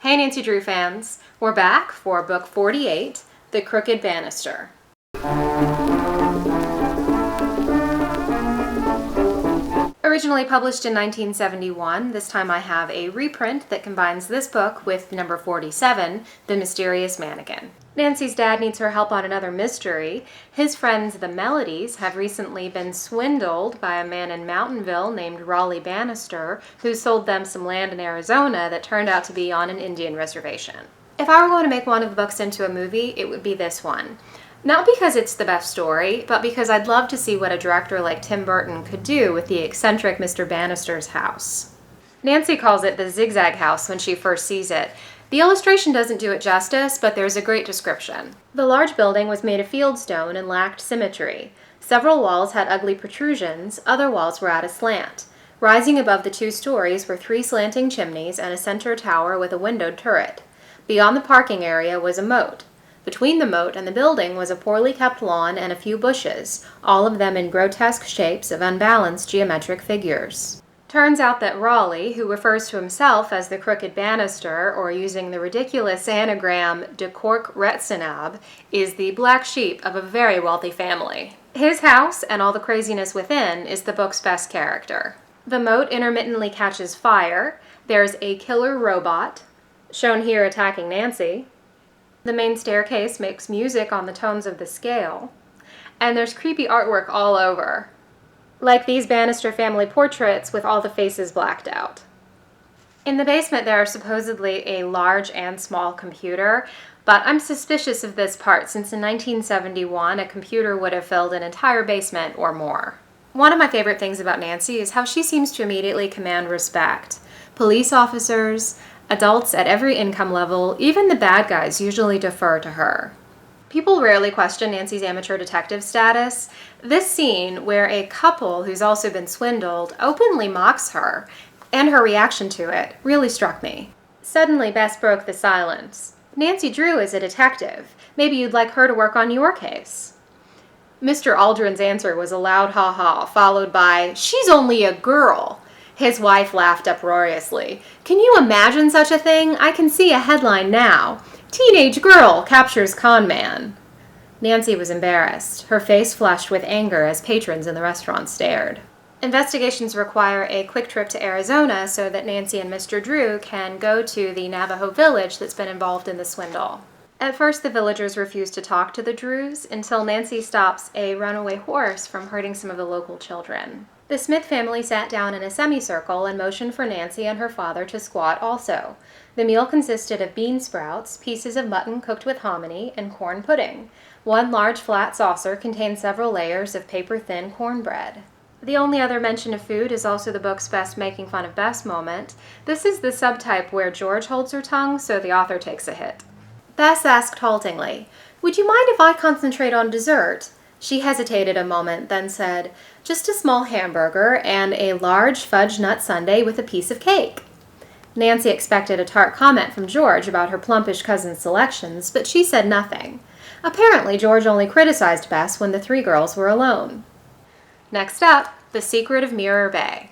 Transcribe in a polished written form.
Hey Nancy Drew fans, we're back for book 48, The Crooked Banister. Originally published in 1971, this time I have a reprint that combines this book with number 47, The Mysterious Mannequin. Nancy's dad needs her help on another mystery. His friends, the Melodies, have recently been swindled by a man in Mountainville named Raleigh Banister, who sold them some land in Arizona that turned out to be on an Indian reservation. If I were going to make one of the books into a movie, it would be this one. Not because it's the best story, but because I'd love to see what a director like Tim Burton could do with the eccentric Mr. Banister's house. Nancy calls it the Zigzag House when she first sees it. The illustration doesn't do it justice, but there's a great description. The large building was made of fieldstone and lacked symmetry. Several walls had ugly protrusions, other walls were at a slant. Rising above the 2 stories were 3 slanting chimneys and a center tower with a windowed turret. Beyond the parking area was a moat. Between the moat and the building was a poorly kept lawn and a few bushes, all of them in grotesque shapes of unbalanced geometric figures. Turns out that Raleigh, who refers to himself as the Crooked Banister, or using the ridiculous anagram de Cork Retsinab, is the black sheep of a very wealthy family. His house, and all the craziness within, is the book's best character. The moat intermittently catches fire, there's a killer robot, shown here attacking Nancy. The main staircase makes music on the tones of the scale, and there's creepy artwork all over, like these Banister family portraits with all the faces blacked out. In the basement there are supposedly a large and small computer, but I'm suspicious of this part since in 1971 a computer would have filled an entire basement or more. One of my favorite things about Nancy is how she seems to immediately command respect. Police officers, adults at every income level, even the bad guys usually defer to her. People rarely question Nancy's amateur detective status. This scene, where a couple who's also been swindled openly mocks her, and her reaction to it, really struck me. Suddenly, Bess broke the silence. Nancy Drew is a detective. Maybe you'd like her to work on your case. Mr. Aldrin's answer was a loud ha-ha, followed by, "She's only a girl." His wife laughed uproariously. "Can you imagine such a thing? I can see a headline now. Teenage girl captures con man." Nancy was embarrassed. Her face flushed with anger as patrons in the restaurant stared. Investigations require a quick trip to Arizona so that Nancy and Mr. Drew can go to the Navajo village that's been involved in the swindle. At first, the villagers refuse to talk to the Drews until Nancy stops a runaway horse from hurting some of the local children. The Smith family sat down in a semicircle and motioned for Nancy and her father to squat also. The meal consisted of bean sprouts, pieces of mutton cooked with hominy, and corn pudding. One large flat saucer contained several layers of paper-thin cornbread. The only other mention of food is also the book's best making fun of Bess moment. This is the subtype where George holds her tongue, so the author takes a hit. Bess asked haltingly, "Would you mind if I concentrate on dessert?" She hesitated a moment, then said, "Just a small hamburger and a large fudge nut sundae with a piece of cake." Nancy expected a tart comment from George about her plumpish cousin's selections, but she said nothing. Apparently, George only criticized Bess when the 3 girls were alone. Next up, The Secret of Mirror Bay.